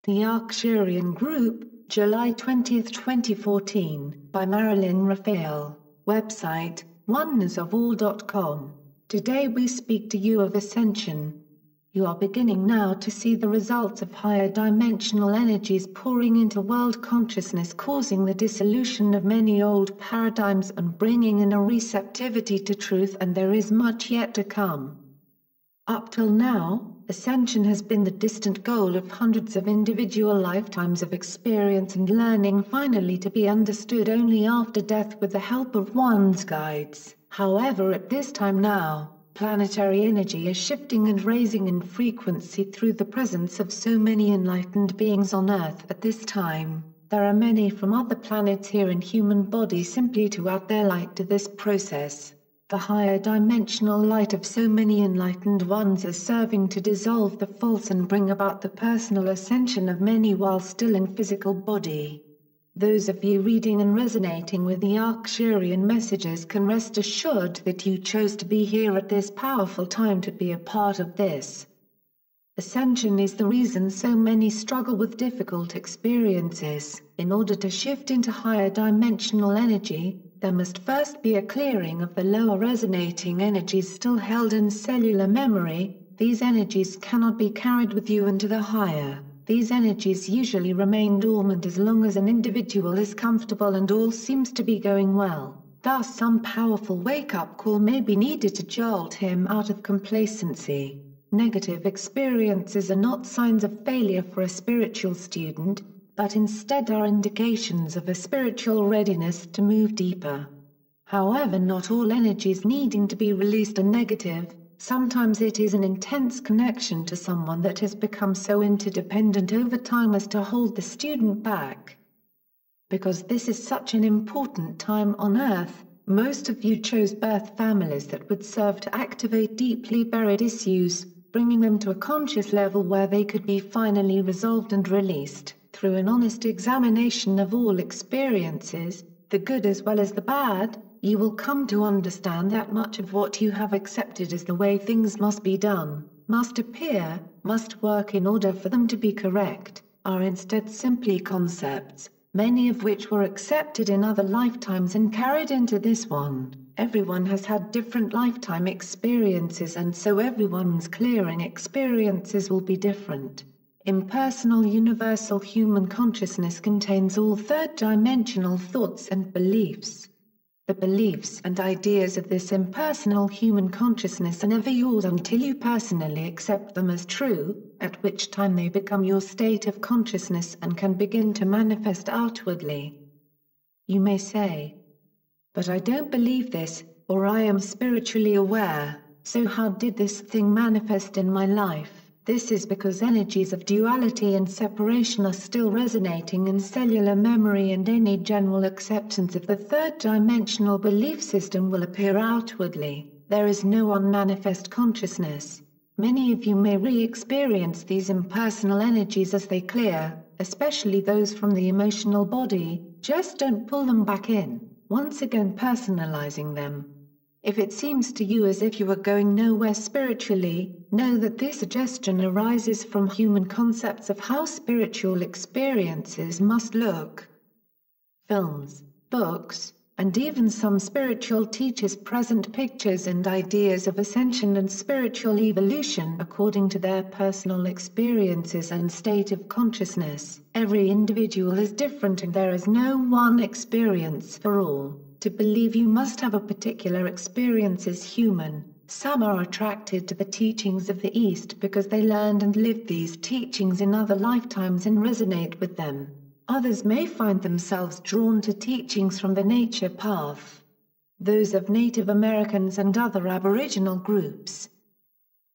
The Arcturian Group, July 20, 2014, by Marilyn Raphael. Website, onenessofall.com. Today we speak to you of ascension. You are beginning now to see the results of higher dimensional energies pouring into world consciousness, causing the dissolution of many old paradigms and bringing in a receptivity to truth, and there is much yet to come. Up till now, ascension has been the distant goal of hundreds of individual lifetimes of experience and learning, finally to be understood only after death with the help of one's guides. However, at this time now, planetary energy is shifting and raising in frequency through the presence of so many enlightened beings on Earth at this time. There are many from other planets here in human body simply to add their light to this process. The higher dimensional light of so many enlightened ones is serving to dissolve the false and bring about the personal ascension of many while still in physical body. Those of you reading and resonating with the Arcturian messages can rest assured that you chose to be here at this powerful time to be a part of this. Ascension is the reason so many struggle with difficult experiences. In order to shift into higher dimensional energy, there must first be a clearing of the lower resonating energies still held in cellular memory. These energies cannot be carried with you into the higher. These energies usually remain dormant as long as an individual is comfortable and all seems to be going well. Thus, some powerful wake-up call may be needed to jolt him out of complacency. Negative experiences are not signs of failure for a spiritual student, but instead are indications of a spiritual readiness to move deeper. However, not all energies needing to be released are negative. Sometimes it is an intense connection to someone that has become so interdependent over time as to hold the student back. Because this is such an important time on Earth, most of you chose birth families that would serve to activate deeply buried issues, bringing them to a conscious level where they could be finally resolved and released. Through an honest examination of all experiences, the good as well as the bad, you will come to understand that much of what you have accepted as the way things must be done, must appear, must work in order for them to be correct, are instead simply concepts, many of which were accepted in other lifetimes and carried into this one. Everyone has had different lifetime experiences, and so everyone's clearing experiences will be different. Impersonal universal human consciousness contains all third-dimensional thoughts and beliefs. The beliefs and ideas of this impersonal human consciousness are never yours until you personally accept them as true, at which time they become your state of consciousness and can begin to manifest outwardly. You may say, "But I don't believe this," or "I am spiritually aware, so how did this thing manifest in my life?" This is because energies of duality and separation are still resonating in cellular memory, and any general acceptance of the third-dimensional belief system will appear outwardly. There is no unmanifest consciousness. Many of you may re-experience these impersonal energies as they clear, especially those from the emotional body. Just don't pull them back in, once again personalizing them. If it seems to you as if you are going nowhere spiritually, know that this suggestion arises from human concepts of how spiritual experiences must look. Films, books, and even some spiritual teachers present pictures and ideas of ascension and spiritual evolution according to their personal experiences and state of consciousness. Every individual is different and there is no one experience for all. To believe you must have a particular experience is human. Some are attracted to the teachings of the East because they learned and lived these teachings in other lifetimes and resonate with them. Others may find themselves drawn to teachings from the nature path. Those of Native Americans and other Aboriginal groups.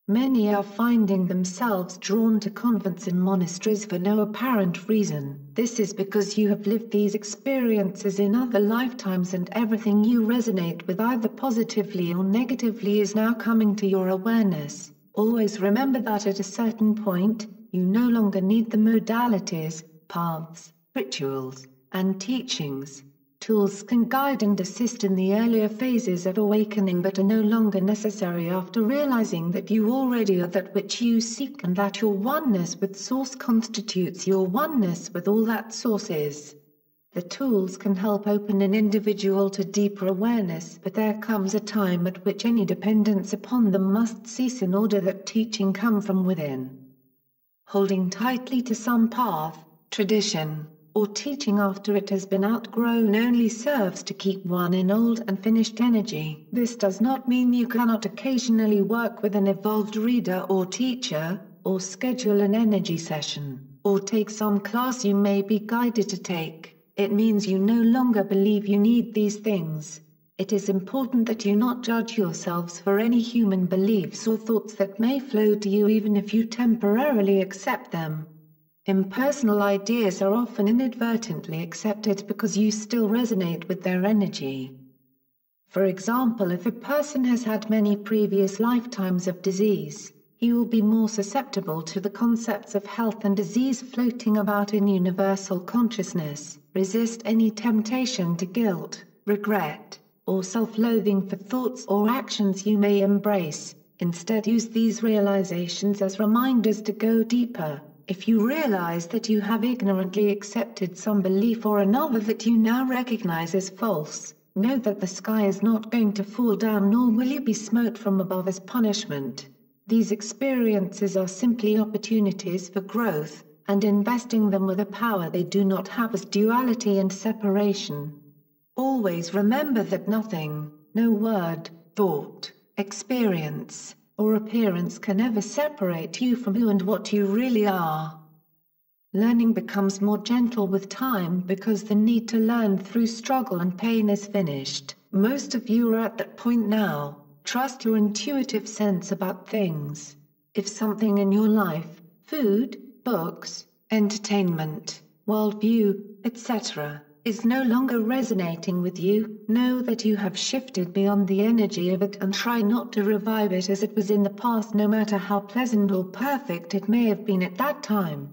Many are finding themselves drawn to convents and monasteries for no apparent reason. This is because you have lived these experiences in other lifetimes, and everything you resonate with either positively or negatively is now coming to your awareness. Always remember that at a certain point, you no longer need the modalities, paths, rituals, and teachings. Tools can guide and assist in the earlier phases of awakening but are no longer necessary after realizing that you already are that which you seek and that your oneness with Source constitutes your oneness with all that Source is. The tools can help open an individual to deeper awareness, but there comes a time at which any dependence upon them must cease in order that teaching come from within. Holding tightly to some path, tradition, or teaching after it has been outgrown only serves to keep one in old and finished energy. This does not mean you cannot occasionally work with an evolved reader or teacher, or schedule an energy session, or take some class you may be guided to take. It means you no longer believe you need these things. It is important that you not judge yourselves for any human beliefs or thoughts that may flow to you even if you temporarily accept them. Impersonal ideas are often inadvertently accepted because you still resonate with their energy. For example, if a person has had many previous lifetimes of disease, he will be more susceptible to the concepts of health and disease floating about in universal consciousness, resist any temptation to guilt, regret, or self-loathing for thoughts or actions you may embrace. Instead, use these realizations as reminders to go deeper. If you realize that you have ignorantly accepted some belief or another that you now recognize as false, know that the sky is not going to fall down nor will you be smote from above as punishment. These experiences are simply opportunities for growth, and investing them with a power they do not have as duality and separation. Always remember that nothing, no word, thought, experience, or appearance can ever separate you from who and what you really are. Learning becomes more gentle with time because the need to learn through struggle and pain is finished. Most of you are at that point now. Trust your intuitive sense about things. If something in your life, food, books, entertainment, worldview, etc., is no longer resonating with you, know that you have shifted beyond the energy of it and try not to revive it as it was in the past, no matter how pleasant or perfect it may have been at that time.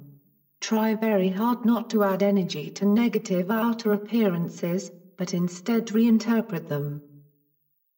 Try very hard not to add energy to negative outer appearances, but instead reinterpret them.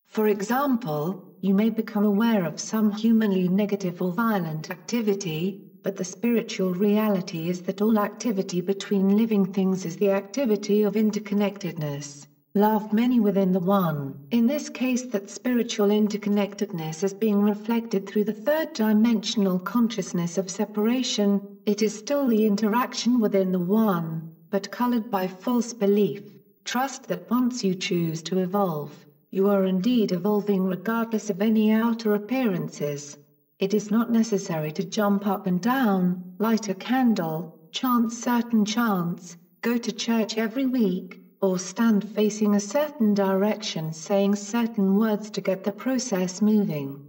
For example, you may become aware of some humanly negative or violent activity, but the spiritual reality is that all activity between living things is the activity of interconnectedness, love many within the one. In this case, that spiritual interconnectedness is being reflected through the third-dimensional consciousness of separation. It is still the interaction within the one, but colored by false belief. Trust that once you choose to evolve, you are indeed evolving regardless of any outer appearances. It is not necessary to jump up and down, light a candle, chant certain chants, go to church every week, or stand facing a certain direction saying certain words to get the process moving.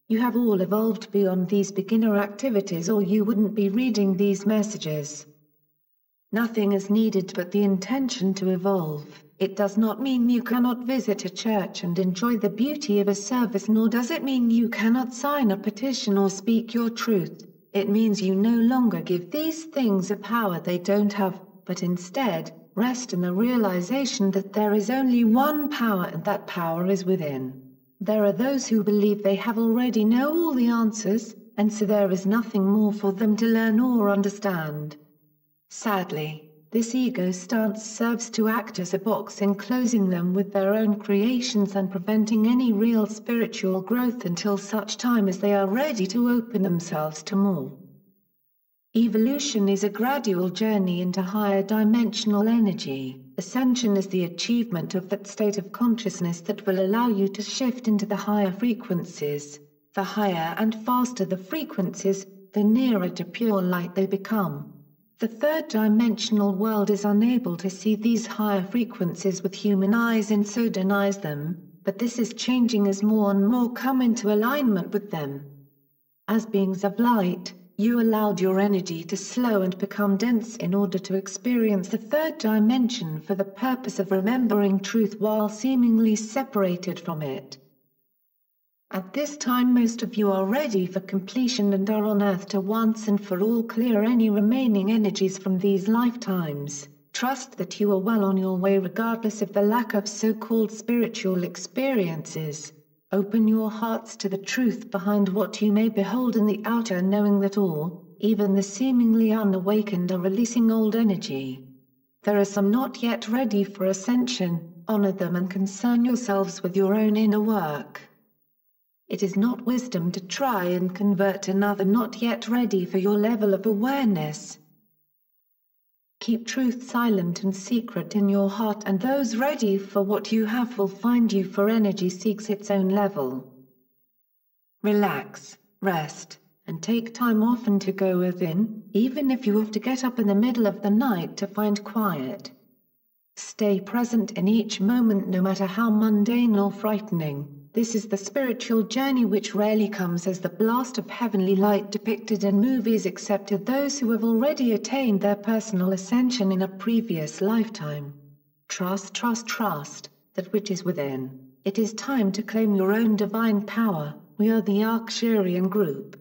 You have all evolved beyond these beginner activities or you wouldn't be reading these messages. Nothing is needed but the intention to evolve. It does not mean you cannot visit a church and enjoy the beauty of a service, nor does it mean you cannot sign a petition or speak your truth. It means you no longer give these things a power they don't have, but instead, rest in the realization that there is only one power and that power is within. There are those who believe they have already know all the answers, and so there is nothing more for them to learn or understand. Sadly, this ego stance serves to act as a box enclosing them with their own creations and preventing any real spiritual growth until such time as they are ready to open themselves to more. Evolution is a gradual journey into higher dimensional energy. Ascension is the achievement of that state of consciousness that will allow you to shift into the higher frequencies. The higher and faster the frequencies, the nearer to pure light they become. The third-dimensional world is unable to see these higher frequencies with human eyes and so denies them, but this is changing as more and more come into alignment with them. As beings of light, you allowed your energy to slow and become dense in order to experience the third dimension for the purpose of remembering truth while seemingly separated from it. At this time most of you are ready for completion and are on Earth to once and for all clear any remaining energies from these lifetimes. Trust that you are well on your way regardless of the lack of so-called spiritual experiences. Open your hearts to the truth behind what you may behold in the outer, knowing that all, even the seemingly unawakened, are releasing old energy. There are some not yet ready for ascension. Honor them and concern yourselves with your own inner work. It is not wisdom to try and convert another not yet ready for your level of awareness. Keep truth silent and secret in your heart, and those ready for what you have will find you, for energy seeks its own level. Relax, rest, and take time often to go within, even if you have to get up in the middle of the night to find quiet. Stay present in each moment, no matter how mundane or frightening. This is the spiritual journey which rarely comes as the blast of heavenly light depicted in movies, except to those who have already attained their personal ascension in a previous lifetime. Trust, trust, trust that which is within. It is time to claim your own divine power. We are the Arcturian group.